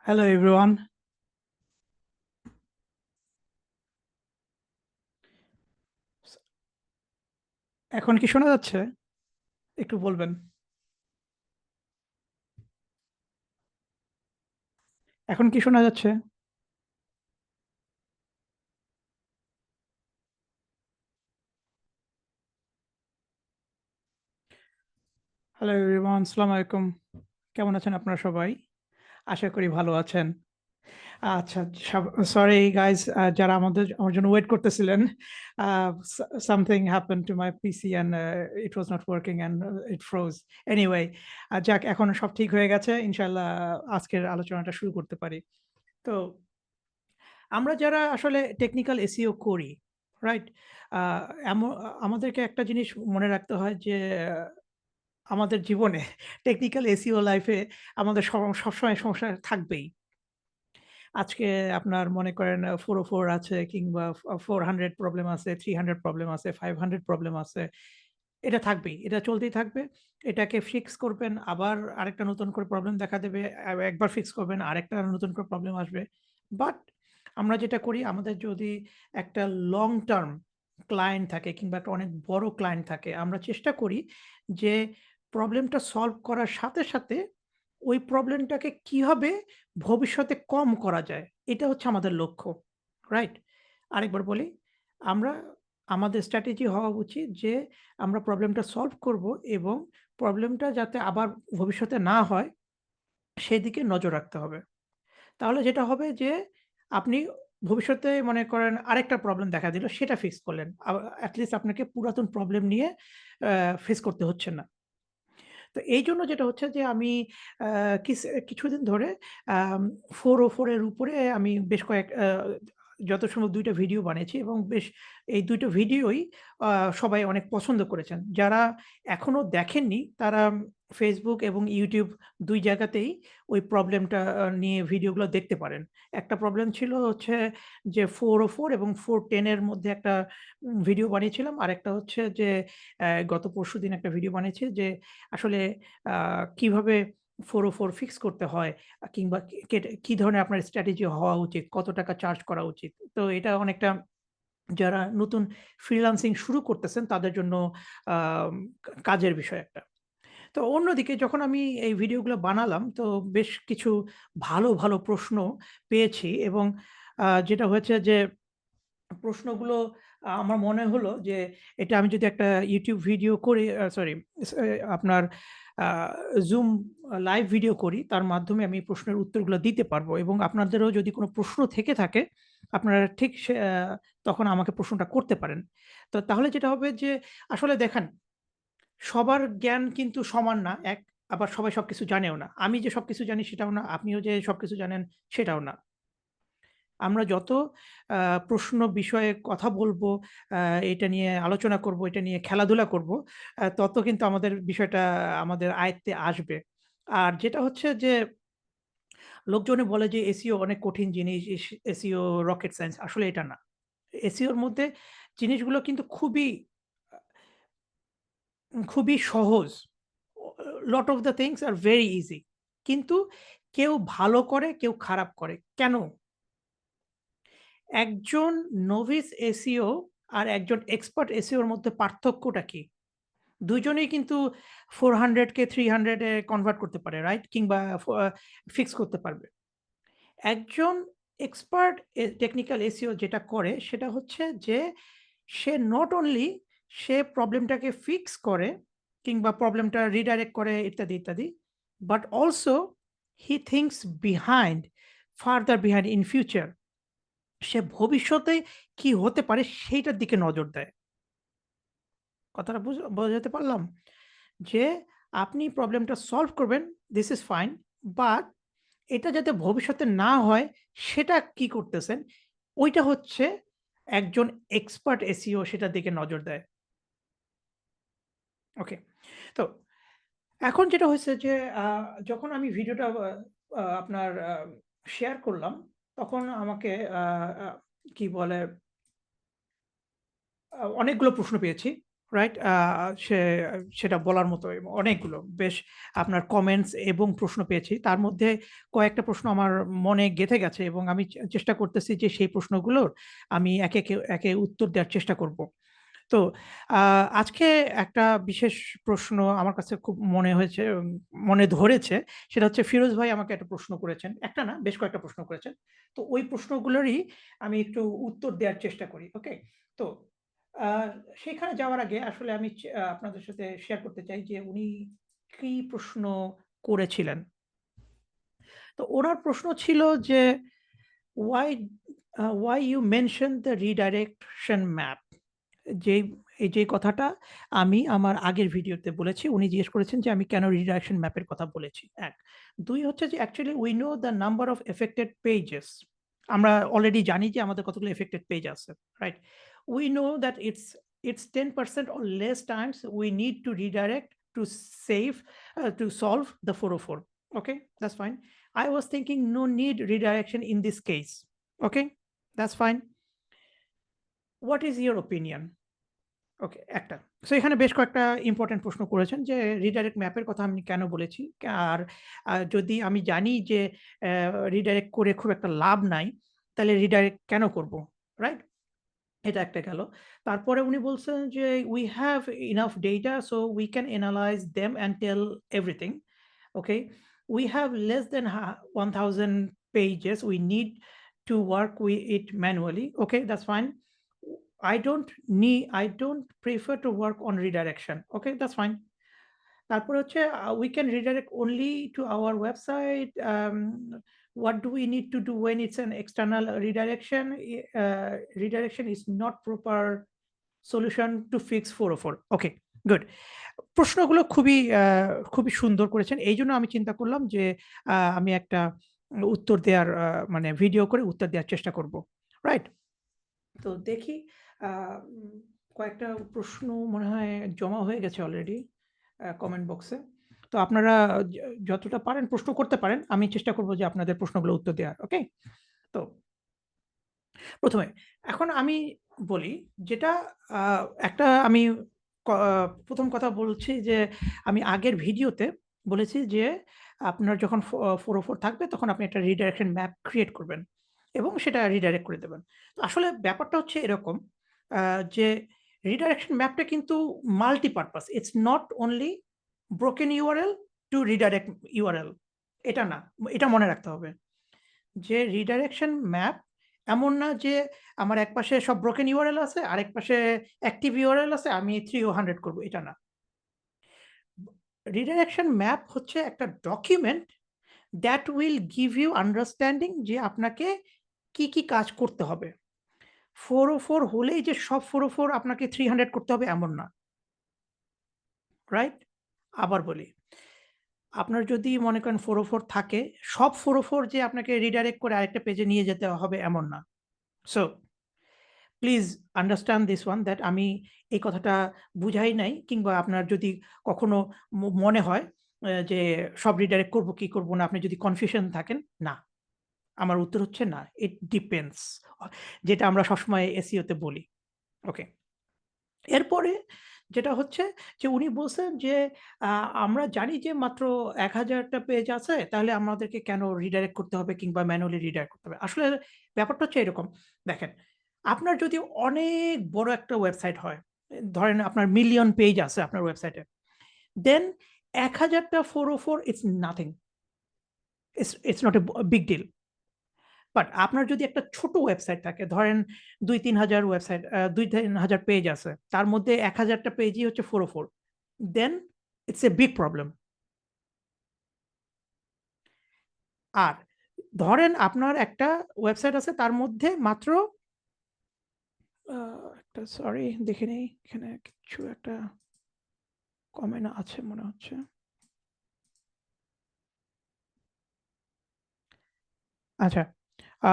Hello everyone. এখন কি শোনা যাচ্ছে? একটু বলবেন। এখন কি শোনা যাচ্ছে? হ্যালো এভরিওয়ান, আসসালামু আলাইকুম। কেমন আছেন আপনারা সবাই? আশা করি ভালো আছেন। আচ্ছা, সরি গাইস, যারা আমার জন্য ওয়েট করতেছিলেন। আ something happened to my PC and it was not working and it froze. Anyway, যাক এখন সব ঠিক হয়ে গেছে। ইনশাআল্লাহ আজকের আলোচনাটা শুরু করতে পারি। তো আমরা যারা আসলে টেকনিক্যাল এসইও করি, রাইট? আ এম আমাদেরকে একটা জিনিস মনে রাখতে হয় যে আমাদের জীবনে টেকনিক্যাল এসইও লাইফে আমাদের সবসময় সমস্যা থাকবেই। আজকে আপনার মনে করেন 404 আছে কিংবা 400 প্রবলেম আছে, 300 প্রবলেম আছে, 500 প্রবলেম আছে। এটা থাকবেই। এটা চলতেই থাকবে। এটাকে ফিক্স করবেন, আবার আরেকটা নতুন করে প্রবলেম দেখা দেবে। একবার ফিক্স করবেন, আরেকটা নতুন করে প্রবলেম আসবে। বাট আমরা যেটা করি, আমাদের যদি একটা লং টার্ম ক্লায়েন্ট থাকে কিংবা একটা অনেক বড় ক্লায়েন্ট থাকে, আমরা চেষ্টা করি যে প্রবলেমটা সলভ করার সাথে, সাথে ওই প্রবলেমটাকে কিভাবে ভবিষ্যতে কম করা যায়, এটা হচ্ছে আমাদের লক্ষ্য। রাইট? আরেকবার বলি, আমরা আমাদের স্ট্র্যাটেজি হওয়া উচিত যে আমরা প্রবলেমটা সলভ করব এবং প্রবলেমটা যাতে আবার ভবিষ্যতে না হয়, সেদিকে নজর রাখতে হবে। তাহলে যেটা হবে যে আপনি ভবিষ্যতে মনে করেন আরেকটা প্রবলেম দেখা দিল, সেটা ফিক্স করলেন। এট লিস্ট আপনাকে পুরাতন প্রবলেম নিয়ে আ ফেস করতে হচ্ছে না। তো এইজন্য যেটা হচ্ছে যে আমি আ কিছুদিন ধরে আম 404 এর উপরে আমি বেশ যত সম্ভব ২ টা ভিডিও বানিয়েছি এবং বেশ এই ২ টা ভিডিওই আ সবাই অনেক পছন্দ করেছেন। যারা এখনো দেখেননি তারা Facebook এবং YouTube ২ জায়গাতেই ওই প্রবলেমটা নিয়ে ভিডিওগুলো দেখতে পারেন। একটা প্রবলেম ছিল হচ্ছে যে 404 এবং 410 এর মধ্যে একটা ভিডিও বানিয়েছিলাম। আরেকটা হচ্ছে যে গত পরশুদিন একটা ভিডিও বানিয়েছি যে আসলে আ কিভাবে 404 ফিক্স করতে হয় কিংবা কি ধরনের আপনার স্ট্র্যাটেজি হওয়া উচিত, কত টাকা চার্জ করা উচিত। তো এটা অনেকটা যারা নতুন ফ্রিল্যান্সিং শুরু করতেছেন তাদের জন্য আম কাজের বিষয় একটা। তো অন্যদিকে যখন আমি এই ভিডিওগুলো বানালাম তো বেশ কিছু ভালো, ভালো প্রশ্ন পেয়েছি এবং যেটা হয়েছে যে প্রশ্নগুলো আমার মনে হলো যে এটা আমি যদি একটা YouTube ভিডিও করি, সরি, আপনার আ Zoom লাইভ ভিডিও করি, তার মাধ্যমে আমি এই প্রশ্নের উত্তরগুলো দিতে পারবো এবং আপনাদেরও যদি কোনো প্রশ্ন থেকে থাকে, আপনারা ঠিক তখন আমাকে প্রশ্নটা করতে পারেন। তো তাহলে যেটা হবে যে আসলে দেখেন, সবার জ্ঞান কিন্তু সমান না। আবার সবাই সবকিছু জানেও না। আমি যে সবকিছু জানি সেটাও না, আপনিও যে সবকিছু জানেন সেটাও না। আমরা যত আ প্রশ্ন বিষয়ে কথা বলবো, আ এটা নিয়ে আলোচনা করব, এটা নিয়ে খেলাধুলা করব, তত কিন্তু আমাদের বিষয়টা আমাদের আয়ত্তে আসবে। আর যেটা হচ্ছে যে লোকজনে বলে যে এসইও অনেক কঠিন জিনিস, এসইও রকেট সায়েন্স। আসলে এটা না। এসইওর মধ্যে জিনিসগুলো কিন্তু খুবই সহজ। Lot of the things are very easy. কিন্তু কেউ ভালো করে, কেউ খারাপ করে। কেন? একজন নোভিস এসইও আর একজন এক্সপার্ট এসইও এর মধ্যে পার্থক্যটা কি? দুইজনেই কিন্তু 400 কে 300 এ কনভার্ট করতে পারে, রাইট? কিংবা ফিক্স করতে পারবে। একজন এক্সপার্ট টেকনিক্যাল এসইও যেটা করে সেটা হচ্ছে যে সে নট অনলি সে প্রবলেমটাকে ফিক্স করে কিংবা প্রবলেমটা রিডাইরেক্ট করে ইত্যাদি, ইত্যাদি। But also he thinks behind, further behind in future. সে ভবিষ্যতে কি হতে পারে সেইটার দিকে নজর দেয়। কথাটা বোঝাতে পারলাম? যে আপনি প্রবলেমটা সলভ করবেন, দিস ইস ফাইন। বাট এটা যাতে ভবিষ্যতে না হয় সেটা কি করতেছেন? ওইটা হচ্ছে একজন এক্সপার্ট এসইও সেটার দিকে নজর দেয়। ওকে। তো এখন যেটা হয়েছে যে আ যখন আমি ভিডিওটা আপনার শেয়ার করলাম, তখন আমাকে আ আ কি বলে অনেকগুলো প্রশ্ন পেয়েছি। রাইট? সেটা বলার মতো এবং অনেকগুলো বেশ আপনার কমেন্টস এবং প্রশ্ন পেয়েছি। তার মধ্যে কয়েকটা প্রশ্ন আমার মনে গেঁথে গেছে এবং আমি চেষ্টা করতেছি যে সেই প্রশ্নগুলোর আমি একে উত্তর দেওয়ার চেষ্টা করব। তো আ আজকে একটা বিশেষ প্রশ্ন আমার কাছে খুব মনে হয়েছে, মনে ধরেছে। সেটা হচ্ছে ফিরোজ ভাই আমাকে একটা প্রশ্ন করেছেন। একটা না, বেশ কয়েকটা প্রশ্ন করেছেন। তো ওই প্রশ্নগুলোরই আমি একটু উত্তর দেওয়ার চেষ্টা করি। ওকে? তো আ সেখানে যাওয়ার আগে আসলে আমি আপনাদের সাথে শেয়ার করতে চাই যে উনি কি প্রশ্ন করেছিলেন। তো উনার প্রশ্ন ছিল যে, "Why why you mentioned the redirection map?" যেই যে কথাটা আমি আমার আগের ভিডিওতে বলেছি। উনি জিজ্ঞেস করেছেন যে আমি কেন রিডাইরেকশন ম্যাপের কথা বলেছি। ১, ২ হচ্ছে যে actually we know the number of affected pages. আমরা অলরেডি জানি যে আমাদের কতগুলো এফেক্টেড পেজ আছে। Right? We know that it's 10% or less times we need to redirect to save to solve the 404. Okay? That's fine. I was thinking no need redirection in this case. Okay? That's fine. What is your opinion? ওকে, একটা। So এখানে বেশ কয়েকটা important প্রশ্ন করেছেন যে redirect ম্যাপের কথা আমি কেন বলেছি? আর যদি আমি জানি যে রিডাইরেক্ট করে খুব একটা লাভ নাই, তাহলে রিডাইরেক্ট কেন করব? রাইট? এটা একটা গেল। তারপরে উনি বলছেন যে, "We have enough data so we can analyze them and tell everything." Okay? We have less than 1000 pages. We need to work with it manually. Okay, that's fine. I don't prefer to work on redirection. Okay, that's fine. তারপরে হচ্ছে we can redirect only to our website. What do we need to do when it's an external redirection? Redirection is not proper solution to fix 404. Okay, good. প্রশ্নগুলো খুবই সুন্দর করেছেন। এইজন্য আমি চিন্তা করলাম যে আমি একটা উত্তর দেয়ার মানে ভিডিও করে উত্তর দেওয়ার চেষ্টা করব। রাইট? তো দেখি আ উম কয়েকটা প্রশ্ন মনে হয় জমা হয়ে গেছে অলরেডি কমেন্ট বক্সে। তো আপনারা য যতটা পারেন প্রশ্ন করতে পারেন। আমি চেষ্টা করব যে আপনাদের প্রশ্নগুলোর উত্তর দেওয়ার। ওকে? তো ১ম এ এখন আমি বলি যেটা আ একটা আমি ১ম কথা বলছি যে আমি আগের ভিডিওতে বলেছি যে আপনার যখন 404 থাকবে তখন আপনি একটা রিডাইরেকশন ম্যাপ ক্রিয়েট করবেন এবং সেটা রিডাইরেক্ট করে দেবেন। তো আসলে ব্যাপারটা হচ্ছে এরকম আ যে রিডাইরেকশন ম্যাপটা কিন্তু multi purpose. It's not only broken URL two redirect URL এটা না। এটা মনে রাখতে হবে। যে রিডাইরেকশন ম্যাপ এমন না যে আমার একপাশে সব ব্রোকেন ইউআরএল আছে, আরেক পাশে অ্যাক্টিভ ইউআরএল আছে, আমি 3 ও 100 করব, এটা না। রিডাইরেকশন ম্যাপ হচ্ছে একটা document that will give you understanding যে আপনাকে কি কাজ করতে হবে। 404 হলেই যে সব 404 আপনাকে 300 করতে হবে এমন না। রাইট? আবার বলি, আপনার যদি মনে করেন 404 থাকে, সব 404 যে আপনাকে রিডাইরেক্ট করে আরেকটা পেজে নিয়ে যেতে হবে এমন না। So please understand this one that আমি এই কথাটা বুঝাই নাই কিংবা আপনার যদি কখনো মনে হয় যে সব রিডাইরেক্ট করব কি করব না, আপনি যদি কনফিউশন থাকেন, না। আমার উত্তর হচ্ছে না। ইট ডিপেন্ডস যেটা আমরা সবসময় এসইও তে বলি। ওকে। এরপরে যেটা হচ্ছে যে উনি বলছেন যে আ আমরা জানি যে মাত্র ১,০০০ টা পেজ আছে, তাহলে আমাদেরকে কেন রিডাইরেক্ট করতে হবে কিংবা ম্যানুয়ালি রিডাইরেক্ট করতে হবে। আসলে ব্যাপারটা হচ্ছে এরকম। দেখেন, আপনার যদি অনেক বড় একটা ওয়েবসাইট হয়, ধরেন আপনার মিলিয়ন পেজ আছে আপনার ওয়েবসাইটে। দেন ১,০০০ টা 404 it's nothing. It's not a big deal. But আপনার যদি একটা ছোট ওয়েবসাইট থাকে, ধরেন ২-৩ হাজার ওয়েবসাইট ২-৩ হাজার পেজ আছে। তার মধ্যে ১,০০০ টা পেজই হচ্ছে 404 দেন ইটস এ বিগ প্রবলেম। আর ধরেন আপনার একটা ওয়েবসাইট আছে তার মধ্যে মাত্র আ একটা সরি দেখে নেই। এখানে কিছু একটা কমেন্ট আছে মনে হচ্ছে। আচ্ছা। আ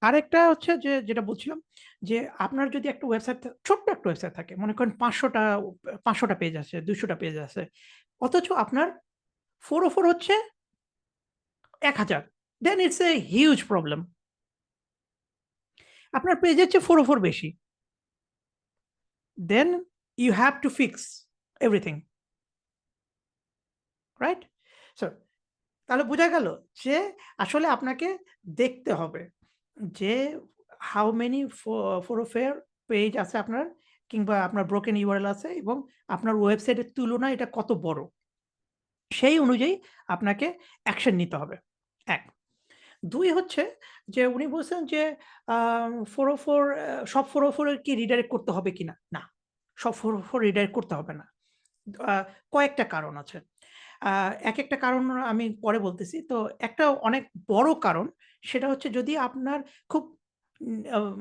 আরেকটা হচ্ছে যে যেটা বলছিলাম যে আপনার যদি একটা ওয়েবসাইট ছোট্ট একটা ওয়েবসাইট থাকে। মনে করেন ৫০০ টা পেজ আছে, ২০০ টা পেজ আছে। অথচ আপনার 404 হচ্ছে ১,০০০ then it's a huge problem. আপনার পেজের চেয়ে 404 বেশি। Then you have to fix everything, right? So তাহলে বোঝা গেল যে আসলে আপনাকে দেখতে হবে যে হাউ মেনি ফোরোফেয়ার পেজ আছে আপনার, কিংবা আপনার ব্রোকেন ইউআরএল আছে এবং আপনার ওয়েবসাইটের তুলনায় এটা কত বড়। সেই অনুযায়ী আপনাকে অ্যাকশন নিতে হবে। ১। ২ হচ্ছে যে উনি বলছেন যে আ 404 সব 404 এর কি রিডাইরেক্ট করতে হবে কিনা? না। সব 404 রিডাইরেক্ট করতে হবে না। আ কয়েকটা কারণ আছে। আ একেকটা কারণ আমি পরে বলতেছি। তো একটা অনেক বড় কারণ, সেটা হচ্ছে যদি আপনার খুব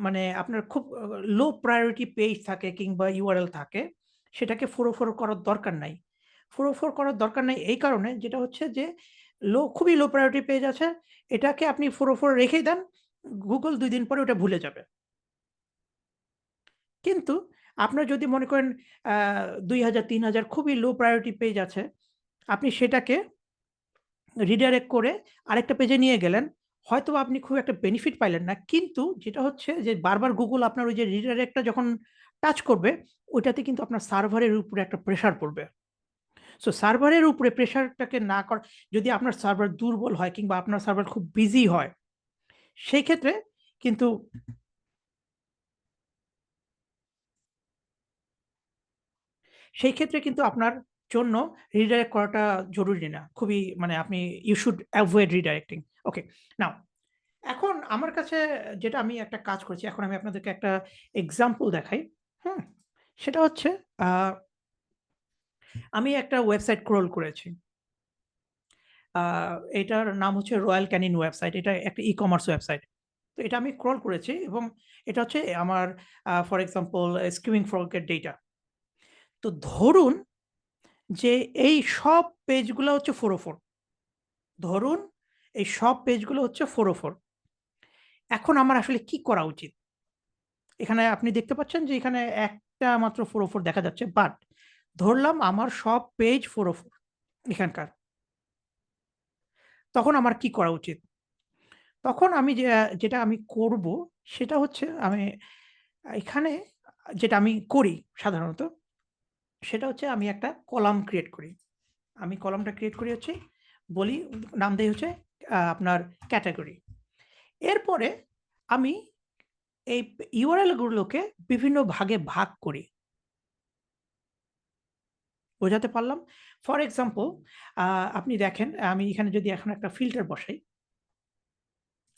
মানে আপনার খুব লো প্রায়োরিটি পেজ থাকে কিংবা ইউআরএল থাকে, সেটাকে 404 করার দরকার নাই। 404 করার দরকার নাই এই কারণে, যেটা হচ্ছে যে খুবই লো প্রায়োরিটি পেজ আছে, এটাকে আপনি 404 রেখেই দেন, Google ২ দিন পরে ওটা ভুলে যাবে। কিন্তু আপনার যদি মনে করেন আ ২,০০০ ৩,০০০ খুবই লো প্রায়োরিটি পেজ আছে, আপনি সেটাকে রিডাইরেক্ট করে আরেকটা পেজে নিয়ে গেলেন। হয়তোবা আপনি খুব একটা বেনিফিট পাইলেন না। কিন্তু যেটা হচ্ছে যে বারবার Google আপনার ওই যে রিডাইরেক্টটা যখন টাচ করবে, ওইটাতে কিন্তু আপনার সার্ভারের উপরে একটা প্রেশার পড়বে। সো সার্ভারের উপরে প্রেশারটাকে না করা, যদি আপনার সার্ভার দুর্বল হয় কিংবা আপনার সার্ভার খুব বিজি হয়, সেই ক্ষেত্রে কিন্তু আপনার জন্য রিডাইরেক্ট করাটা জরুরি না। খুবই মানে আপনি ইউ শুড এভয়েড রিডাইরেক্টিং। ওকে। নাও এখন আমার কাছে যেটা আমি একটা কাজ করেছি, এখন আমি আপনাদেরকে একটা এক্সাম্পল দেখাই। হুম? সেটা হচ্ছে আ আমি একটা ওয়েবসাইট ক্রল করেছি। আ এটার নাম হচ্ছে রয়্যাল ক্যানিন ওয়েবসাইট। এটা একটা ই-কমার্স ওয়েবসাইট। তো এটা আমি ক্রল করেছি এবং এটা হচ্ছে আমার ফর এক্সাম্পল স্কিমিং ফ্রগের ডেটা। তো ধরুন যে এই সব পেজগুলা হচ্ছে 404। ধরুন এই সব পেজগুলো হচ্ছে 404। এখন আমার আসলে কি করা উচিত? এখানে আপনি দেখতে পাচ্ছেন যে এখানে একটা মাত্র 404 দেখা যাচ্ছে। বাট ধরলাম আমার সব পেজ 404 এখানকার। তখন আমার কি করা উচিত? তখন আমি যেটা আমি করব সেটা হচ্ছে আমি এখানে যেটা আমি করি সাধারণত, সেটা হচ্ছে আমি একটা কলাম ক্রিয়েট করি। আমি কলামটা ক্রিয়েট করি হচ্ছে, বলি নাম দেই হচ্ছে আপনার ক্যাটেগরি। এরপরে আমি এই ইউআরএল গুলোকে বিভিন্ন ভাগে ভাগ করি। বোঝাতে পারলাম? ফর এক্সাম্পল আ আপনি দেখেন আমি এখানে যদি এখন একটা ফিল্টার বসাই,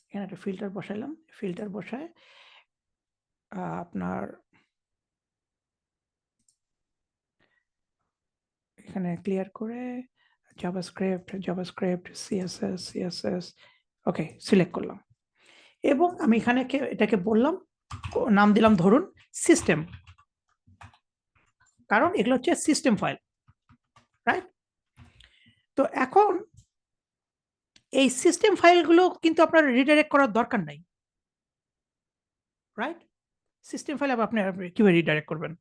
এখানে একটা ফিল্টার বসাইলাম। ফিল্টার বসায় আপনার এখানে ক্লিয়ার করে জাভাস্ক্রিপ্ট, সিএসএস ওকে সিলেক্ট করলাম। এবং আমি এখানে এটাকে বললাম, নাম দিলাম ধরুন সিস্টেম। কারণ এগুলো হচ্ছে সিস্টেম ফাইল, রাইট? তো এখন এই সিস্টেম ফাইলগুলো কিন্তু আপনার রিডাইরেক্ট করার দরকার নাই, রাইট? সিস্টেম ফাইল আবার আপনি কিভাবে রিডাইরেক্ট করবেন?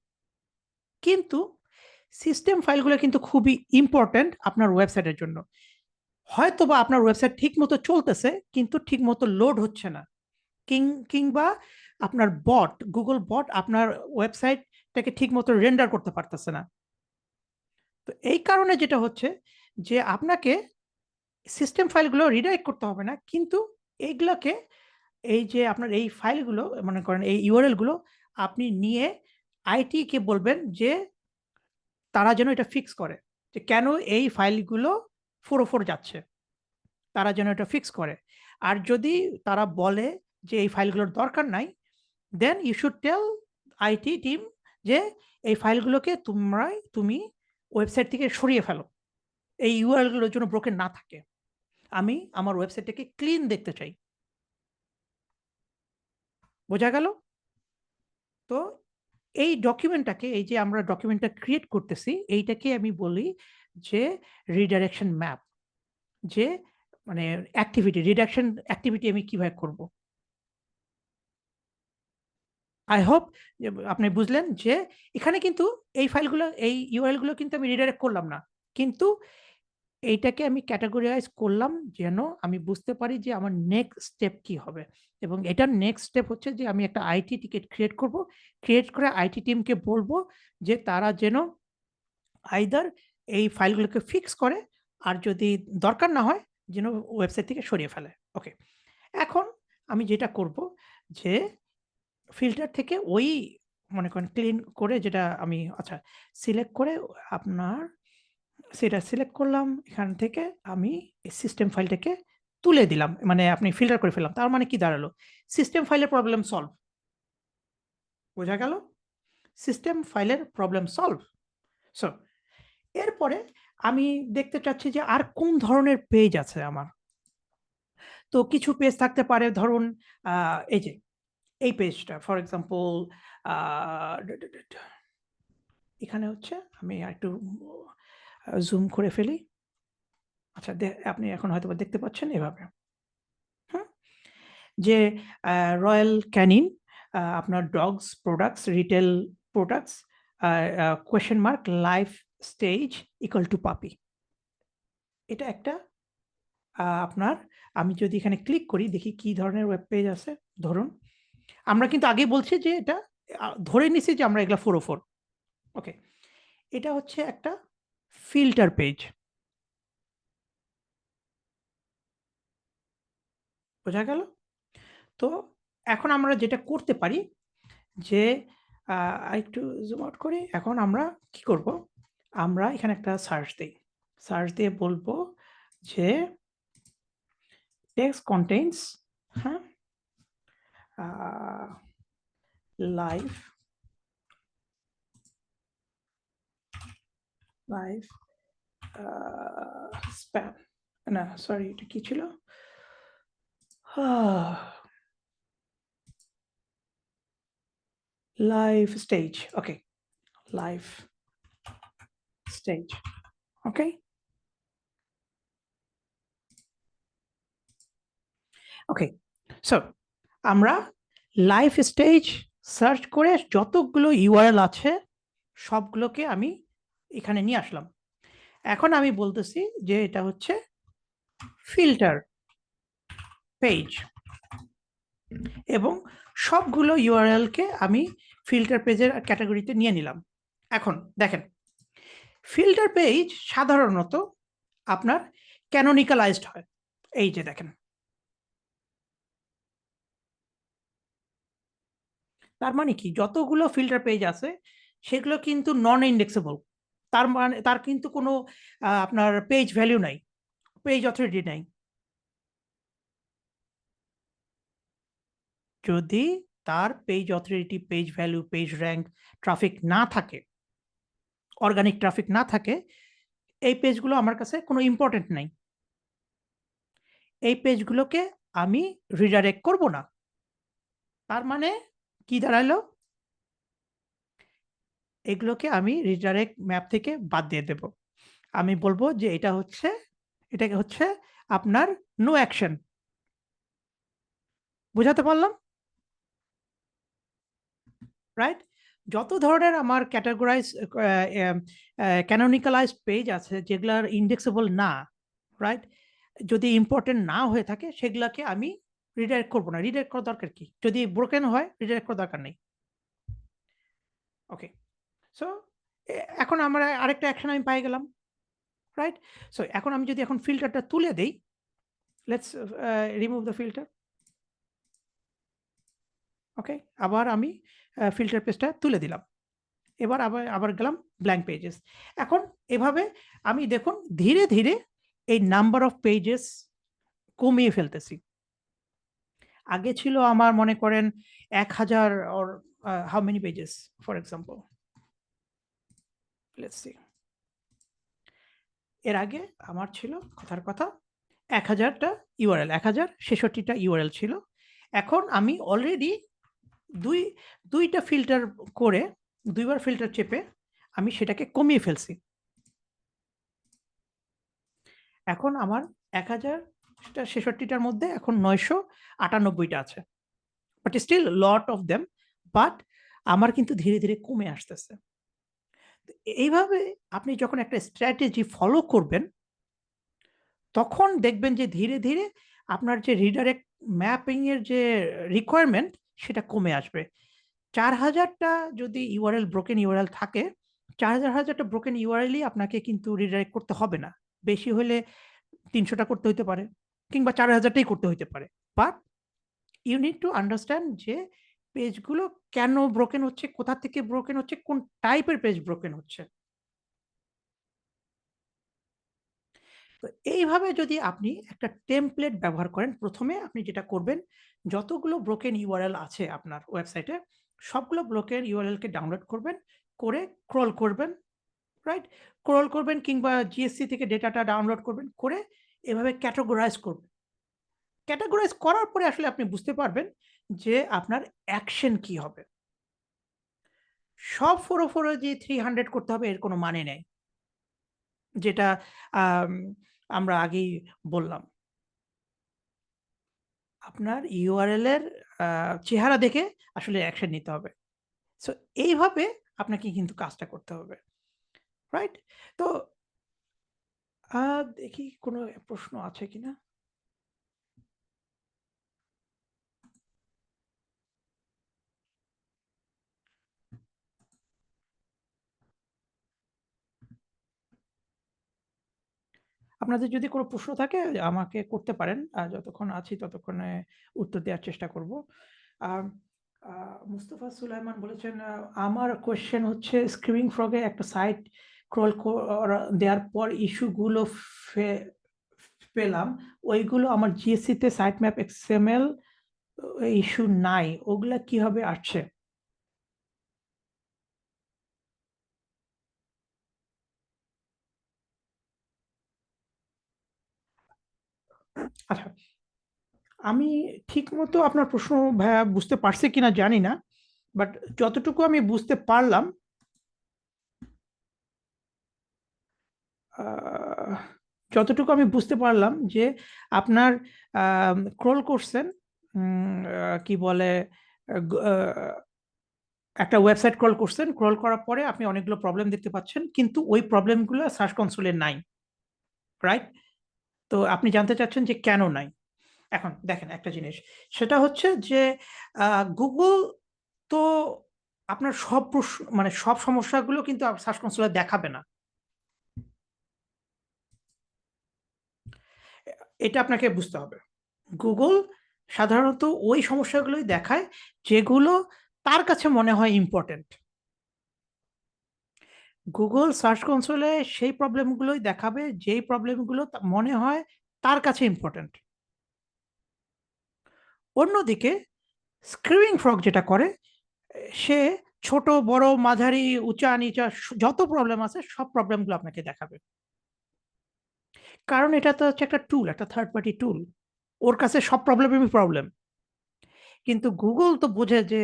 কিন্তু সিস্টেম ফাইলগুলো কিন্তু খুবই ইম্পোর্টেন্ট আপনার ওয়েবসাইটের জন্য। হয়তোবা আপনার ওয়েবসাইট ঠিকমতো চলতেছে কিন্তু ঠিকমতো লোড হচ্ছে না। কিং কিংবা আপনার Google বট আপনার ওয়েবসাইটটাকে ঠিকমতো রেন্ডার করতে পারতেছে না। তো এই কারণে যেটা হচ্ছে যে আপনাকে সিস্টেম ফাইলগুলো রিডাইরেক্ট করতে হবে না। কিন্তু এইগুলাকে, এই যে আপনার এই ফাইলগুলো মনে করেন এই ইউআরএল গুলো আপনি নিয়ে আইটি কে বলবেন যে তারা যেন এটা ফিক্স করে। যে কেন এই ফাইলগুলো 404 যাচ্ছে। তারা যেন এটা ফিক্স করে। আর যদি তারা বলে যে এই ফাইলগুলোর দরকার নাই, then you should tell IT team যে এই ফাইলগুলোকে তুমি ওয়েবসাইট থেকে সরিয়ে ফেলো। এই ইউআরএল গুলোর জন্য ব্রোকেন না থাকে। আমি আমার ওয়েবসাইটটাকে ক্লিন দেখতে চাই। বোঝা গেল? তো এই ডকুমেন্টটাকে, এই যে আমরা ডকুমেন্টটা ক্রিয়েট করতেছি, এইটাকে আমি বলি যে রিডাইরেকশন ম্যাপ। যে মানে রিডাকশন অ্যাক্টিভিটি আমি কিভাবে করব? I hope যে আপনি বুঝলেন যে এখানে কিন্তু এই ফাইলগুলো, এই ইউআরএল গুলো কিন্তু আমি রিডাইরেক্ট করলাম না। কিন্তু এইটাকে আমি ক্যাটেগরাইজ করলাম যেন আমি বুঝতে পারি যে আমার নেক্সট স্টেপ কি হবে। এবং এটার নেক্সট স্টেপ হচ্ছে যে আমি একটা আইটি টিকেট ক্রিয়েট করব। ক্রিয়েট করে আইটি টিমকে বলবো যে তারা যেন আইদার এই ফাইলগুলোকে ফিক্স করে, আর যদি দরকার না হয় যেন ওয়েবসাইট থেকে সরিয়ে ফেলে। ওকে। এখন আমি যেটা করব যে ফিল্টার থেকে ওই মনে করেন ক্লিন করে যেটা আমি আচ্ছা সিলেক্ট করে আপনার সেটা সিলেক্ট করলাম। এখান থেকে আমি এই সিস্টেম ফাইলটাকে তুলে দিলাম। মানে আপনি ফিল্টার করে ফেললাম। তার মানে কি দাঁড়ালো? সিস্টেম ফাইলের প্রবলেম সলভ। বোঝা গেল? সিস্টেম ফাইলের প্রবলেম সলভ। সো এরপরে আমি দেখতে চাচ্ছি যে আর কোন ধরনের পেজ আছে আমার। তো কিছু পেজ থাকতে পারে ধরুন এই যে এই পেজটা ফর এক্সাম্পল আ এখানে হচ্ছে আমি আরেকটু জুম করে ফেলি। আচ্ছা আপনি এখন হয়তোবা দেখতে পাচ্ছেন এভাবে। হুম? যে রয়্যাল ক্যানিন আপনার dogs products, retail products question mark life stage equal to পাপি। এটা একটা আপনার আমি যদি এখানে ক্লিক করি দেখি কি ধরনের ওয়েব পেজ আছে। ধরুন আমরা কিন্তু আগেই বলছি যে এটা ধরে নিছি যে আমরা এগুলা 404 ওকে। এটা হচ্ছে একটা ফিল্টার পেজ। বোঝা গেল? তো এখন আমরা যেটা করতে পারি যে আরেকটু জুম আউট করি। এখন আমরা কি করব? আমরা এখানে একটা সার্চ দেই। সার্চ দিয়ে বলব যে টেক্সট কনটেইনস হ্যাঁ? আ লাইভ লাইভ স্প্যাম না সরি এটা কি ছিল? লাইভ স্টেজ ওকে, লাইভ স্টেজ ওকে। ওকে। সো আমরা লাইভ স্টেজ সার্চ করে যতগুলো ইউআরএল আছে সবগুলোকে আমি এখানে নিয়ে আসলাম। এখন আমি বলতেছি যে এটা হচ্ছে ফিল্টার পেজ এবং সবগুলো ইউআরএল কে আমি ফিল্টার পেজের ক্যাটাগরিতে নিয়ে নিলাম। এখন দেখেন ফিল্টার পেজ সাধারণত আপনার ক্যানোনিকালাইজড হয়। এই যে দেখেন। তার মানে কি যতগুলো ফিল্টার পেজ আছে সেগুলো কিন্তু নন ইন্ডেক্সেবল। তার মানে তার কিন্তু কোনো আপনার পেজ ভ্যালু নাই, পেজ অথরিটি নাই। যদি তার page authority, page value, page rank, traffic না থাকে, অর্গানিক ট্রাফিক না থাকে, এই পেজগুলো আমার কাছে কোনো ইম্পোর্টেন্ট নাই। এই পেজগুলোকে আমি রিডাইরেক্ট করব না। তার মানে কি দাঁড়াইলো? এগুলোকে আমি রিডাইরেক্ট ম্যাপ থেকে বাদ দিয়ে দেব। আমি বলব যে এটাকে হচ্ছে আপনার নো অ্যাকশন। বুঝাতে পারলাম? রাইট? যত ধরনের আমার ক্যাটেগরাইজ ক্যানোনিকালাইজড পেজ আছে যেগুলার ইন্ডেক্সেবল না, রাইট? যদি ইম্পোর্টেন্ট না হয়ে থাকে সেগুলাকে আমি রিডাইরেক্ট করব না। রিডাইরেক্ট করার দরকার কি? যদি ব্রোকেন হয় রিডাইরেক্ট করার দরকার নেই। ওকে। সো এখন আমরা আরেকটা অ্যাকশন আমি পেয়ে গেলাম। রাইট? সো এখন আমি যদি এখন ফিল্টারটা তুলে দেই, লেটস রিমুভ দ্য ফিল্টার। ওকে। আবার আমি ফিল্টার পেজটা তুলে দিলাম। এবার আবার গেলাম ব্ল্যাঙ্ক পেজেস। এখন এভাবে আমি দেখুন ধীরে, ধীরে এই নাম্বার অফ পেজেস কমিয়ে ফেলতেছি। আগে ছিল আমার মনে করেন ১,০০০ or how many pages for example? Let's see. এর আগে আমার ছিল কথার কথা ১,০০০ টা ইউআরএল, ১,০৬৬ টা ইউআরএল ছিল। এখন আমি অলরেডি ২ টা ফিল্টার করে ২ বার ফিল্টার চেপে আমি সেটাকে কমিয়ে ফেলছি। এখন আমার ১,০৬৬ টার মধ্যে এখন ৯৯৮ টা আছে। But still lot of them but আমার কিন্তু ধীরে, ধীরে কমে আসতেছে। এইভাবে আপনি যখন একটা স্ট্র্যাটেজি ফলো করবেন, তখন দেখবেন যে ধীরে, ধীরে আপনার যে রিডাইরেক্ট ম্যাপিং এর যে রিকোয়ারমেন্ট সেটা কমে আসবে। 4000টা যদি ইউআরএল ব্রোকেন ইউআরএল থাকে, 4000টা ব্রোকেন ইউআরএলই আপনাকে কিন্তু রিডাইরেক্ট করতে হবে না। বেশি হলে 300টা করতে হইতে পারে কিংবা 4000টাই করতে হইতে পারে। But you need to understand যে পেজগুলো কেন ব্রোকেন হচ্ছে, কোথা থেকে ব্রোকেন হচ্ছে, কোন টাইপের পেজ ব্রোকেন হচ্ছে। তো এইভাবে যদি আপনি একটা টেমপ্লেট ব্যবহার করেন, ১ম এ আপনি যেটা করবেন, যতগুলো ব্রোকেন ইউআরএল আছে আপনার ওয়েবসাইটে, সবগুলো ব্রোকেন ইউআরএল কে ডাউনলোড করবেন, করে ক্রল করবেন, রাইট? ক্রল করবেন কিংবা জিএসসি থেকে ডেটাটা ডাউনলোড করবেন, করে এভাবে ক্যাটেগরাইজ করবেন। ক্যাটেগরাইজ করার পরে আসলে আপনি বুঝতে পারবেন যে আপনার অ্যাকশন কি হবে। সব 404 যে 300 করতে হবে এর কোনো মানে নেই। যেটা আম আমরা আগেই বললাম। আপনার ইউআরএল এর আ চেহারা দেখে আসলে অ্যাকশন নিতে হবে। সো এইভাবে আপনাকে কিন্তু কাজটা করতে হবে। রাইট? তো আ দেখি কোনো প্রশ্ন আছে কিনা? আপনাদের যদি কোনো প্রশ্ন থাকে আমাকে করতে পারেন। যতক্ষণ আছি ততক্ষণে উত্তর দেওয়ার চেষ্টা করব। আম আ মুস্তাফা সুলাইমান বলেছেন, আমার কোয়েশ্চেন হচ্ছে স্ক্রিমিং ফ্রগ এ একটা সাইট ক্রল করা দেওয়ার পর ইস্যু গুলো ফে পেলাম। ওইগুলো আমার জিএসসি তে সাইটম্যাপ এক্সএমএল ইস্যু নাই। ওগুলা কিভাবে আসছে?" আচ্ছা, আমি ঠিকমতো আপনার প্রশ্ন ভাইয়া বুঝতে পারছি কিনা জানি না। বাট যতটুকু আমি বুঝতে পারলাম, আহ যতটুকু আমি বুঝতে পারলাম যে আপনার ক্রল করছেন, কি বলে, আ গ আ একটা ওয়েবসাইট ক্রল করছেন। ক্রল করার পরে আপনি অনেকগুলো প্রবলেম দেখতে পাচ্ছেন। কিন্তু ওই প্রবলেম গুলো সার্চ কনসোল এ নাই। রাইট? তো আপনি জানতে চাচ্ছেন যে কেন নাই? এখন দেখেন একটা জিনিস। সেটা হচ্ছে যে আ Google তো আপনার সব মানে সব সমস্যাগুলো কিন্তু সার্চ কনসোল এ দেখাবে না। এটা আপনাকে বুঝতে হবে। Google সাধারণত ওই সমস্যাগুলোই দেখায় যেগুলো তার কাছে মনে হয় ইম্পোর্টেন্ট। Google সার্চ কনসোলে সেই প্রবলেম গুলোই দেখাবে যেই প্রবলেম গুলো মনে হয় তার কাছে ইম্পোর্টেন্ট। অন্যদিকে Screaming Frog যেটা করে, সে ছোট, বড়, মাঝারি, উঁচা-নিচা যত প্রবলেম আছে সব প্রবলেম গুলো আপনাকে দেখাবে। কারণ এটা তো হচ্ছে একটা টুল, একটা থার্ড পার্টি টুল। ওর কাছে সব প্রবলেমই প্রবলেম। কিন্তু Google তো বোঝে যে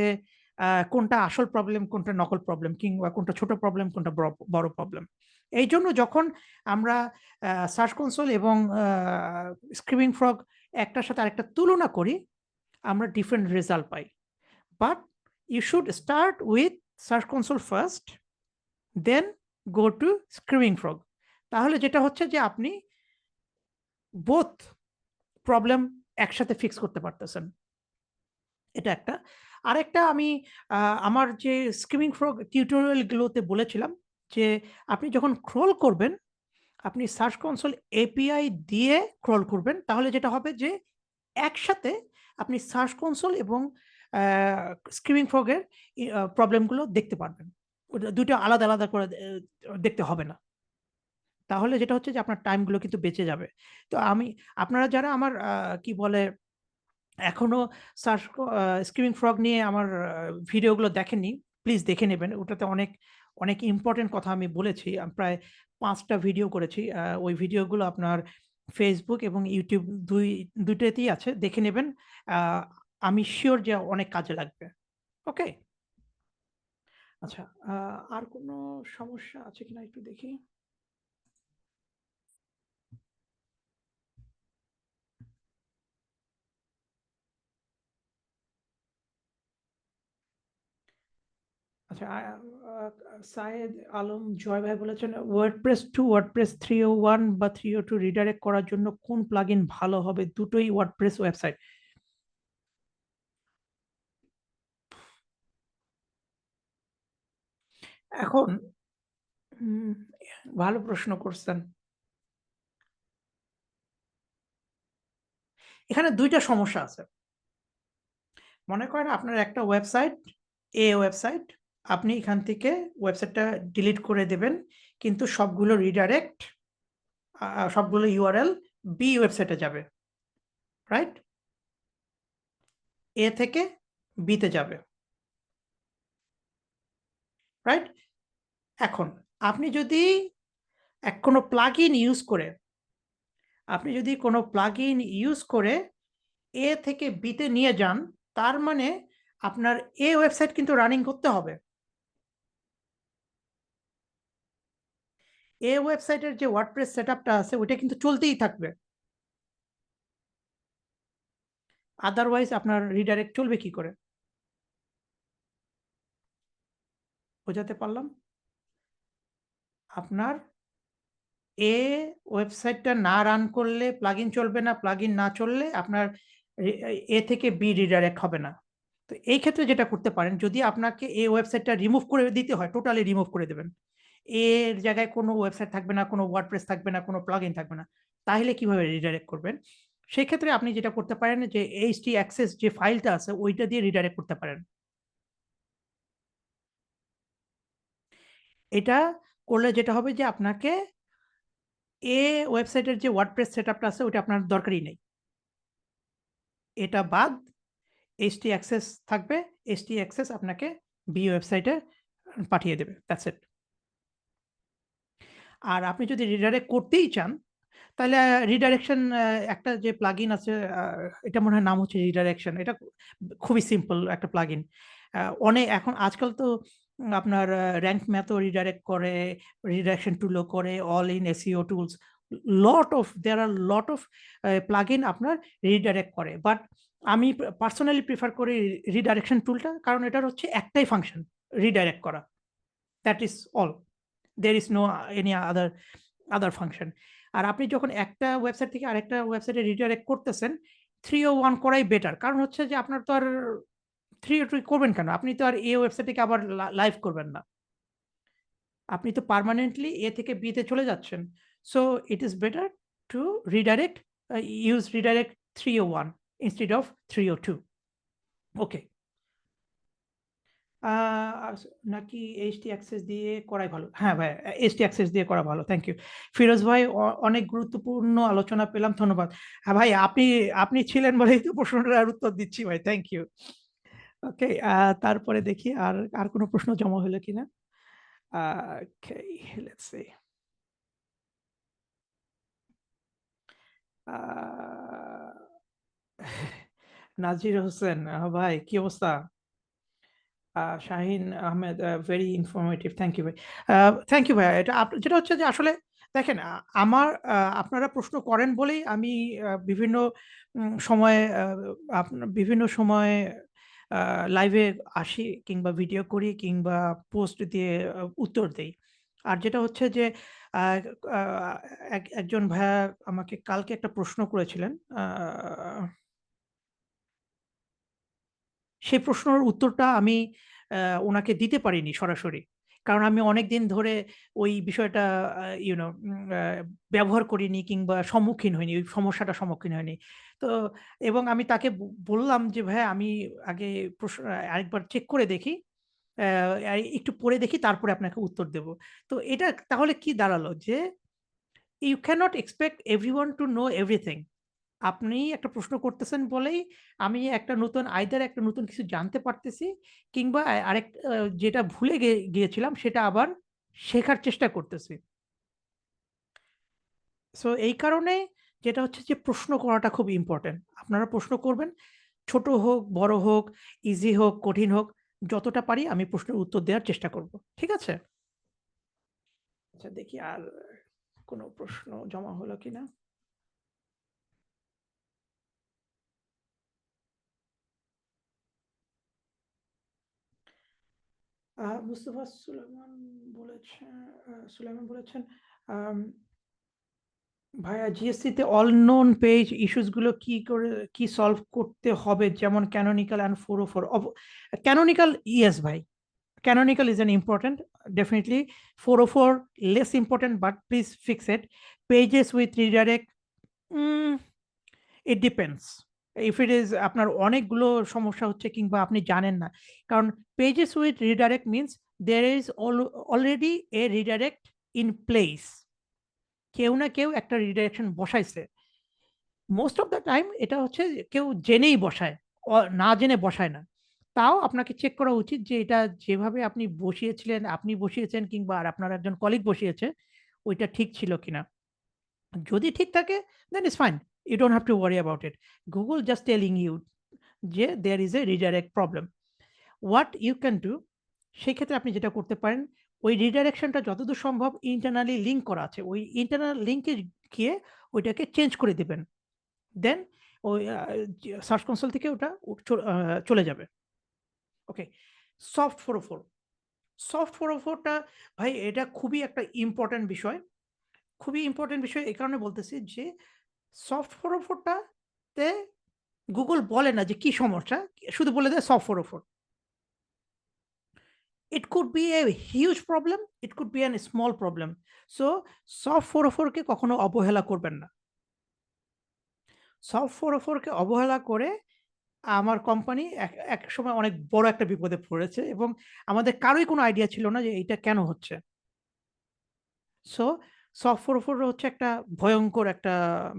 কোনটা আসল প্রবলেম, কোনটা নকল প্রবলেম কিংবা কোনটা ছোট প্রবলেম, কোনটা বড় প্রবলেম। এইজন্য যখন আমরা সার্চ কনসোল এবং স্ক্রিমিং ফ্রগ একটার সাথে আরেকটা তুলনা করি, আমরা ডিফারেন্ট রেজাল্ট পাই। But you should start with search console first, then go to screaming frog. তাহলে যেটা হচ্ছে যে আপনি বোথ প্রবলেম একসাথে ফিক্স করতে পারতেছেন। এটা একটা। আরেকটা আমি আ আমার যে স্কিমিং ফ্রগ টিউটোরিয়াল গুলোতে বলেছিলাম যে, আপনি যখন ক্রল করবেন, আপনি সার্চ কনসোল এপিআই দিয়ে ক্রল করবেন। তাহলে যেটা হবে যে, একসাথে আপনি সার্চ কনসোল এবং আ স্কিমিং ফ্রগ এর প্রবলেম গুলো দেখতে পারবেন। ওটা ২ টা আলাদা, আলাদা করে দেখতে হবে না। তাহলে যেটা হচ্ছে যে, আপনার টাইম গুলো কিন্তু বেঁচে যাবে। তো আপনারা যারা আমার কি বলে এখনো সার্চ ক আ স্ক্রিমিং ফ্রগ নিয়ে আমার ভিডিওগুলো দেখেননি, প্লিজ দেখে নেবেন। ওটাতে অনেক, অনেক ইম্পোর্টেন্ট কথা আমি বলেছি। প্রায় ৫ টা ভিডিও করেছি। ওই ভিডিওগুলো আপনার Facebook এবং YouTube ২ টাতেই আছে। দেখে নেবেন। আ আমি সিউর যে অনেক কাজে লাগবে। ওকে? আচ্ছা, আর কোনো সমস্যা আছে কিনা একটু দেখি। আচ্ছা, আ সায়েদ আলম জয় ভাই বলেছেন, WordPress to WordPress 301 বা 302 রিডাইরেক্ট করার জন্য কোন প্লাগইন ভালো হবে? দুটোই WordPress ওয়েবসাইট। এখন ভালো প্রশ্ন করছেন। এখানে ২ টা সমস্যা আছে। মনে করেন আপনার একটা ওয়েবসাইট, ওয়েবসাইট। আপনি এখান থেকে ওয়েবসাইটটা ডিলিট করে দেবেন। কিন্তু সবগুলো রিডাইরেক্ট সবগুলো ইউআরএল ওয়েবসাইটে যাবে। রাইট? থেকে তে যাবে। রাইট? এখন আপনি যদি কোনো প্লাগইন ইউজ করে থেকে তে নিয়ে যান, তার মানে আপনার ওয়েবসাইট কিন্তু রানিং করতে হবে। ওয়েবসাইটের যে ওয়ার্ডপ্রেস সেটআপটা আছে ওইটা কিন্তু চলতেই থাকবে। আদারওয়াইজ আপনার রিডাইরেক্ট চলবে কি করে? বোঝাতে পারলাম? আপনার এ ওয়েবসাইটটা না রান করলে প্লাগইন চলবে না, প্লাগইন না চললে আপনার থেকে রিডাইরেক্ট হবে না। তো এই ক্ষেত্রে যেটা করতে পারেন, যদি আপনাকে ওয়েবসাইটটা রিমুভ করে দিতে হয়, টোটালি রিমুভ করে দেবেন। এর জায়গায় কোনো ওয়েবসাইট থাকবে না, কোনো ওয়ার্ডপ্রেস থাকবে না, কোনো প্লাগইন থাকবে না। তাহলে কিভাবে রিডাইরেক্ট করবেন? সেক্ষেত্রে আপনি যেটা করতে পারেন যে htaccess যে ফাইলটা আছে ওইটা দিয়ে রিডাইরেক্ট করতে পারেন। এটা করলে যেটা হবে যে আপনাকে ওয়েবসাইটের যে ওয়ার্ডপ্রেস সেটআপটা আছে ওইটা আপনার দরকারই নেই। এটা বাদ htaccess থাকবে। htaccess আপনাকে ওয়েবসাইটে পাঠিয়ে দেবে। That's it. আর আপনি যদি রিডাইরেক্ট করতেই চান, তাহলে রিডাইরেকশন একটা যে প্লাগইন আছে, এটা মনে হয় নাম হচ্ছে রিডাইরেকশন। এটা খুবই সিম্পল একটা প্লাগইন। অনেক এখন আজকাল তো আপনার র‍্যাংক ম্যাথও রিডাইরেক্ট করে, রিডাইরেকশন টুলও করে, all in SEO tools. There are lot of plugin আপনার রিডাইরেক্ট করে। বাট আমি পার্সোনালি প্রেফার করি রিডাইরেকশন টুলটা, কারণ এটার হচ্ছে একটাই ফাংশন, রিডাইরেক্ট করা। That is all. There is no any other function. আর আপনি যখন একটা ওয়েবসাইট থেকে আরেকটা ওয়েবসাইটে রিডাইরেক্ট করতেছেন, 301 করাই বেটার। কারণ হচ্ছে যে আপনার তো আর 302 করবেন কেন? আপনি তো আর ওয়েবসাইট থেকে আবার লাইভ করবেন না। আপনি তো পার্মানেন্টলি থেকে তে চলে যাচ্ছেন। So it is better to redirect, use redirect 301 instead of 302. ওকে। আ আস নাকি htaccess দিয়ে করাই ভালো? হ্যাঁ, ভাই, htaccess দিয়ে করা ভালো। Thank you. ফিরোজ ভাই, অনেক গুরুত্বপূর্ণ আলোচনা পেলাম। ধন্যবাদ। হ্যাঁ, ভাই, আপনি ছিলেন বলেই তো প্রশ্নটার উত্তর দিচ্ছি ভাই। Thank you. ওকে, তারপরে দেখি আর কোন প্রশ্ন জমা হলো কিনা? Uh okay, let's see. Uh Nazir Hossain, ভাই কি অবস্থা? Shaheen Ahmed, very informative. Thank you ভাই। আ থ্যাংক ইউ ভাইয়া। এটা যেটা হচ্ছে যে আসলে দেখেন, আমার আপনারা প্রশ্ন করেন বলেই আমি বিভিন্ন সময়ে বিভিন্ন সময়ে আ লাইভে আসি, কিংবা ভিডিও করি, কিংবা পোস্ট দিয়ে উত্তর দেই। আর যেটা হচ্ছে যে আ আ একজন ভাইয়া আমাকে কালকে একটা প্রশ্ন করেছিলেন। সেই প্রশ্নের উত্তরটা আমি উনাকে দিতে পারিনি সরাসরি। কারণ আমি অনেকদিন ধরে ওই বিষয়টা ইউ নো ব্যবহার করিনি, কিংবা সম্মুখীন হইনি। ওই সমস্যাটার সম্মুখীন হইনি। তো এবং আমি তাকে বললাম যে, "ভাইয়া, আমি আগে আরেকবার চেক করে দেখি। একটু পড়ে দেখি, তারপরে আপনাকে উত্তর দেব।" তো এটা তাহলে কি দাঁড়ালো যে, you can't expect everyone to know everything. আপনি একটা প্রশ্ন করতেছেন বলেই আমি একটা নতুন কিছু জানতে পারতেছি, কিংবা যেটা ভুলে গিয়েছিলাম সেটা আবার শেখার চেষ্টা করতেছি। সো এই কারণে যেটা হচ্ছে যে প্রশ্ন করাটা খুব ইম্পোর্টেন্ট। আপনারা প্রশ্ন করবেন। ছোট হোক, বড় হোক, ইজি হোক, কঠিন হোক, যতটা পারি আমি প্রশ্নের উত্তর দেওয়ার চেষ্টা করব। ঠিক আছে? আচ্ছা, দেখি আর কোন প্রশ্ন জমা হলো কিনা? মুস্তফা সুলাইমান বলেছেন, আম ভাইয়া, জিএসসি তে অল নোন পেজ ইস্যুস গুলো কি সলভ করতে হবে? যেমন ক্যানোনিকাল অ্যান্ড 404। ক্যানোনিকাল, ইয়েস ভাই। Canonical is an important. definitely 404 less important, but please fix it. Pages with redirect, it depends. If it is আপনার অনেকগুলো সমস্যা হচ্ছে কিংবা আপনি জানেন না, কারণ pages with redirect means there is already a redirect in place. কেউ না কেউ একটা রিডাইরেকশন বসাইছে। মোস্ট অফ দ্য টাইম এটা হচ্ছে কেউ জেনেই বসায়, না জেনে বসায় না। তাও আপনাকে চেক করা উচিত যে এটা যেভাবে আপনি বসিয়েছিলেন, আপনি বসিয়েছেন কিংবা আর আপনার একজন কলিগ বসিয়েছে, ওইটা ঠিক ছিল কিনা। যদি ঠিক থাকে then it's fine. You don't have to worry about it. Google just telling you যে there is a redirect problem. What you can do, সেক্ষেত্রে আপনি যেটা করতে পারেন, ওই রিডাইরেকশনটা যতদূর সম্ভব ইন্টারনালি লিঙ্ক করা আছে। ওই ইন্টারনাল লিঙ্কে গিয়ে ওইটাকে চেঞ্জ করে দিবেন। দেন ওই সার্চ কনসোল থেকে ওটা চলে যাবে। ওকে। সফট 404, সফট 404 টা ভাই এটা খুবই একটা ইম্পোর্টেন্ট বিষয়। খুবই ইম্পোর্টেন্ট বিষয় এই কারণে বলতেছি যে সফট 404 টাতে গুগল বলে না যে কি সমস্যা, শুধু বলে দেয় soft 404। It could be a huge problem, it could be a small problem. So soft 404 কে কখনো অবহেলা করবেন না। সফট 404 কে অবহেলা করে আমার কোম্পানি একসময় অনেক বড় একটা বিপদে পড়েছে এবং আমাদের কারোই কোনো আইডিয়া ছিল না যে এইটা কেন হচ্ছে। সো সফট 404 হচ্ছে একটা ভয়ংকর একটা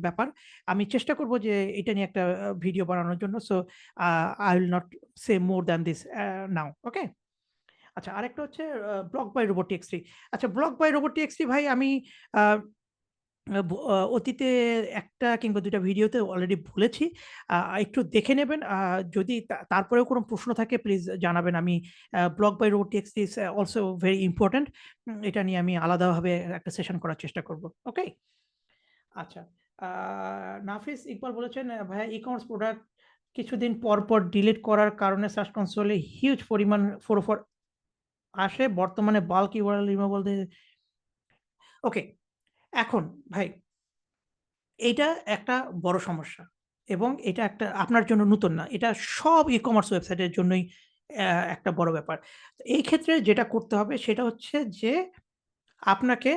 ব্যাপার। আমি চেষ্টা করব যে এটা নিয়ে একটা ভিডিও বানানোর জন্য। So I will not say more than this now. ওকে? আচ্ছা, আরেকটা হচ্ছে ব্লক বাই রোবট.txt। আচ্ছা, ব্লক বাই রোবট.txt ভাই আমি আ অতীতে ১ টা কিংবা ২ টা ভিডিওতে অলরেডি বলেছি। একটু দেখে নেবেন। যদি তারপরেও কোনো প্রশ্ন থাকে প্লিজ জানাবেন। আমি ব্লক বাই রোবট.txt ইস অলসো ভেরি ইম্পোর্টেন্ট। এটা নিয়ে আমি আলাদাভাবে একটা সেশন করার চেষ্টা করব। ওকে? আচ্ছা। আ নাফিস ইকবাল বলেছেন, "ভাইয়া ই-কমার্স প্রোডাক্ট কিছুদিন পর ডিলিট করার কারণে সার্চ কনসোলে হিউজ পরিমাণ 404 আসে। বর্তমানে বাল্ক ইউআরএল রিমুভাল দিয়ে।" ওকে, এখন ভাই এইটা একটা বড় সমস্যা এবং এটা একটা আপনার জন্য নতুন না। এটা সব ই-কমার্স ওয়েবসাইটের জন্যই একটা বড় ব্যাপার। তো এই ক্ষেত্রে যেটা করতে হবে সেটা হচ্ছে যে আপনাকে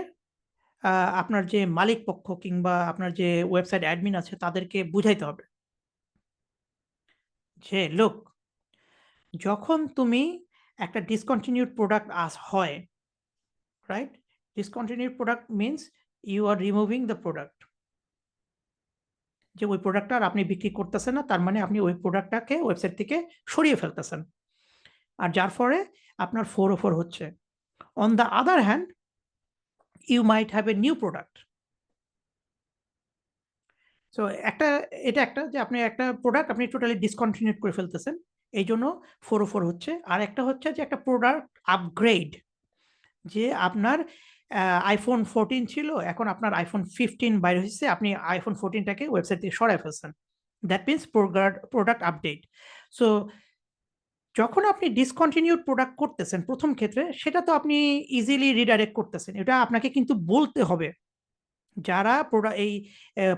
আ আপনার যে মালিক পক্ষ কিংবা আপনার যে ওয়েবসাইট অ্যাডমিন আছে তাদেরকে বুঝাইতে হবে যে, "লোক, যখন তুমি একটা ডিসকন্টিনিউড প্রোডাক্ট হয়, right? Discontinued product means you are removing the product." যে ওই প্রোডাক্টটা আর আপনি বিক্রি করতেছেন না, তার মানে আপনি ওই প্রোডাক্টটাকে ওয়েবসাইট থেকে সরিয়ে ফেলতেছেন। আর যার ফলে আপনার 404 হচ্ছে। On the other hand, you might have a new product. So এটা একটা যে আপনি একটা প্রোডাক্ট আপনি টোটালি ডিসকন্টিনিউড করে ফেলতেছেন। এইজন্য 404 হচ্ছে। আরেকটা হচ্ছে যে একটা প্রোডাক্ট আপগ্রেড, যে আপনার iPhone 14 ছিল, এখন আপনার iPhone 15 বাইর হইছে। আপনি iPhone 14 টাকে ওয়েবসাইট থেকে সরায় ফেলছেন। That means product update. So যখন আপনি ডিসকন্টিনিউড প্রোডাক্ট করতেছেন ১ম ক্ষেত্রে সেটা তো আপনি ইজিলি রিডাইরেক্ট করতেছেন। এটা আপনাকে কিন্তু বলতে হবে। যারা এই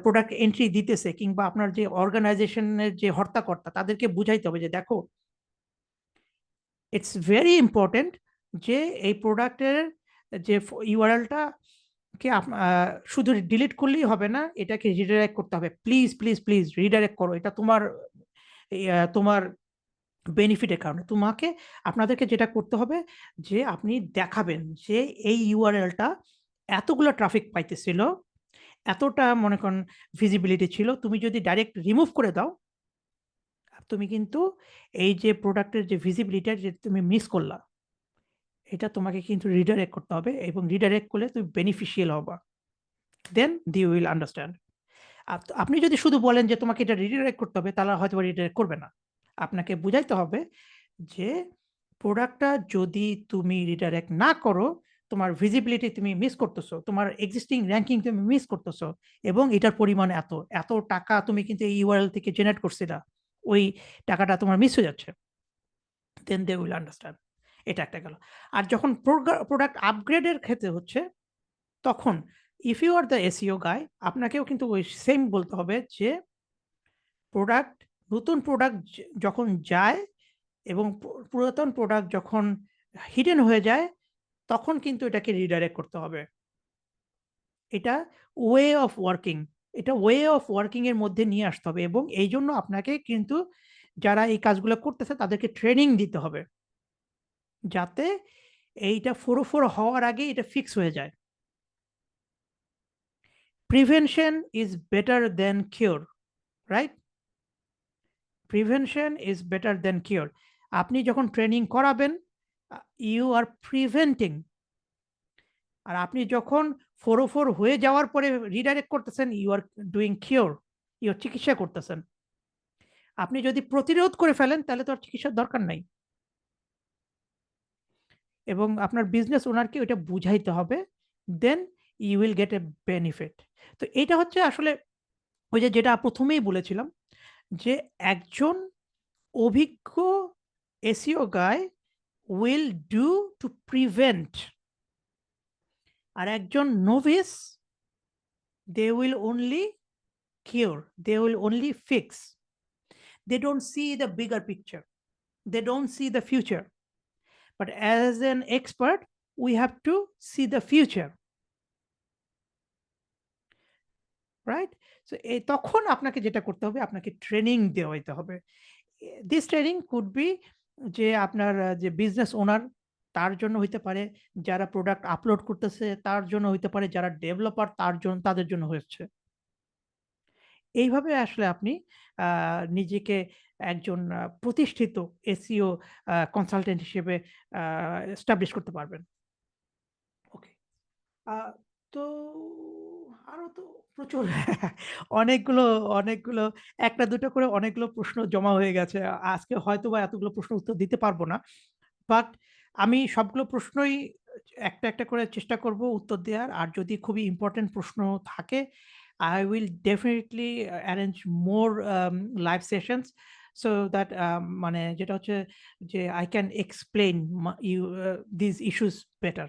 প্রোডাক্ট এন্ট্রি দিতেছে কিংবা আপনার যে অর্গানাইজেশন এর যে হর্তাকর্তা তাদেরকে বুঝাইতে হবে যে দেখো, ইটস ভেরি ইম্পোর্টেন্ট যে এই প্রোডাক্টের যে ইউআরএল টা কে শুধু ডিলিট করলেই হবে না, এটাকে রিডাইরেক্ট করতে হবে। প্লিজ, প্লিজ, প্লিজ রিডাইরেক্ট করো। এটা তোমার বেনিফিটের কারণে। আপনাদেরকে যেটা করতে হবে যে আপনি দেখাবেন যে এই ইউআরএলটা এতগুলা ট্রাফিক পাইতেছিল, এতটা মনে করেন ভিজিবিলিটি ছিল। তুমি যদি ডাইরেক্ট রিমুভ করে দাও, তুমি কিন্তু এই যে প্রোডাক্টের যে ভিজিবিলিটি যে তুমি মিস করলা, এটা তোমাকে কিন্তু রিডাইরেক্ট করতে হবে এবং রিডাইরেক্ট করলে তুমি বেনিফিশিয়াল হবা। দেন they will understand. আপনি যদি শুধু বলেন যে তোমাকে এটা রিডাইরেক্ট করতে হবে তাহলে হয়তোবা রিডাইরেক্ট করবে না। আপনাকে বুঝাইতে হবে যে প্রোডাক্টটা যদি তুমি রিডাইরেক্ট না করো, তোমার ভিজিবিলিটি তুমি মিস করতেছো। তোমার এক্সিস্টিং র‍্যাংকিং তুমি মিস করতেছো এবং এটার পরিমাণ এত। এত টাকা তুমি কিন্তু এই ইউআরএল থেকে জেনারেট করছিলা। ওই টাকাটা তোমার মিস হয়ে যাচ্ছে। দেন they will understand. এটা একটা গেল। আর যখন প্রোডাক্ট আপগ্রেড এর ক্ষেত্রে হচ্ছে তখন if you are the SEO guy, আপনাকেও কিন্তু ওই সেম বলতে হবে যে প্রোডাক্ট নতুন প্রোডাক্ট যখন যায় এবং পুরাতন প্রোডাক্ট যখন হিডেন হয়ে যায়, তখন কিন্তু এটাকে রিডাইরেক্ট করতে হবে। এটা ওয়ে অফ ওয়ার্কিং। এটা ওয়ে অফ ওয়ার্কিং এর মধ্যে নিয়ে আসতে হবে এবং এইজন্য আপনাকে কিন্তু যারা এই কাজগুলো করতেছে তাদেরকে ট্রেনিং দিতে হবে। যাতে এইটা 404 হওয়ার আগেই এটা ফিক্স হয়ে যায়। প্রিভেনশন ইস বেটার দ্যান কিউর, রাইট? প্রিভেনশন ইস বেটার দ্যান কিউর। আপনি যখন ট্রেনিং করাবেন, ইউ আর প্রিভেন্টিং। আর আপনি যখন 404 হয়ে যাওয়ার পরে রিডাইরেক্ট করতেছেন, you are doing cure. You are চিকিৎসা করতেছেন। আপনি যদি প্রতিরোধ করে ফেলেন তাহলে তো আর চিকিৎসার দরকার নাই। এবং আপনার বিজনেস ওনারকে ওইটা বুঝাইতে হবে। Then you will get a benefit. তো এইটা হচ্ছে আসলে ওই যে যেটা ১ম এই বলেছিলাম যে একজন অভিজ্ঞ SEO guy will do to prevent, আর একজন novice they will only cure, they will only fix. They don't see the bigger picture. They don't see the future. But as an expert, we have to see the future. Right? So তখন আপনাকে যেটা করতে হবে, আপনাকে training দেওয়াইতে হবে। This training could be যে আপনার যে বিজনেস ওনার তার জন্য হইতে পারে, যারা প্রোডাক্ট আপলোড করতেছে তার জন্য হইতে পারে, যারা ডেভেলপার তাদের জন্য হচ্ছে। এইভাবে আসলে আপনি আ নিজেকে একজন প্রতিষ্ঠিত SEO কনসালটেন্ট হিসেবে আ এস্টাবলিশ করতে পারবেন। ওকে। আ তো আরো তো প্রচুর অনেকগুলো, অনেকগুলো ১ টা ২ টা করে অনেকগুলো প্রশ্ন জমা হয়ে গেছে। আজকে হয়তোবা এতগুলো প্রশ্নের উত্তর দিতে পারব না। বাট আমি সবগুলো প্রশ্নই একটা, একটা করে চেষ্টা করব উত্তর দেওয়ার। আর যদি খুবই ইম্পোর্টেন্ট প্রশ্ন থাকে, I will definitely arrange more live sessions so that মানে যেটা হচ্ছে যে I can explain you these issues better.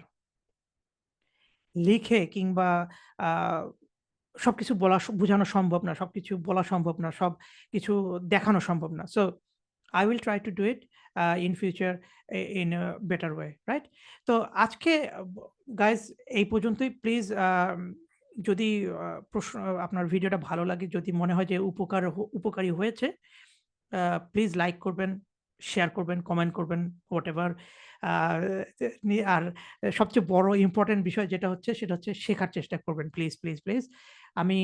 লিখে কিংবা আ সবকিছু বুঝানো সম্ভব না। সবকিছু বলা সম্ভব না। সবকিছু দেখানো সম্ভব না। So I will try to do it in future in a better way, right? তো আজকে গাইস এই পর্যন্তই। প্লিজ যদি আপনার ভিডিওটা ভালো লাগে, যদি মনে হয় যে উপকারী হয়েছে, আ প্লিজ লাইক করবেন, শেয়ার করবেন, কমেন্ট করবেন, হোয়াটএভার। আ আর সবচেয়ে বড় ইম্পোর্টেন্ট বিষয় যেটা হচ্ছে সেটা হচ্ছে শেখার চেষ্টা করবেন। Please, please, please. আমি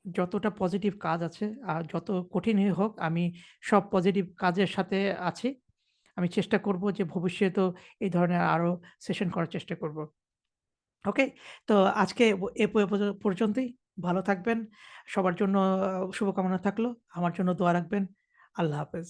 যতটা পজিটিভ কাজ আছে, যত কঠিনই হোক, আমি সব পজিটিভ কাজের সাথে আছি। আমি চেষ্টা করব যে ভবিষ্যতেও এই ধরনের আরো সেশন করার চেষ্টা করব। ওকে? তো আজকে পর্যন্তই। ভালো থাকবেন। সবার জন্য শুভকামনা থাকলো। আমার জন্য দোয়া রাখবেন। আল্লাহ হাফেজ।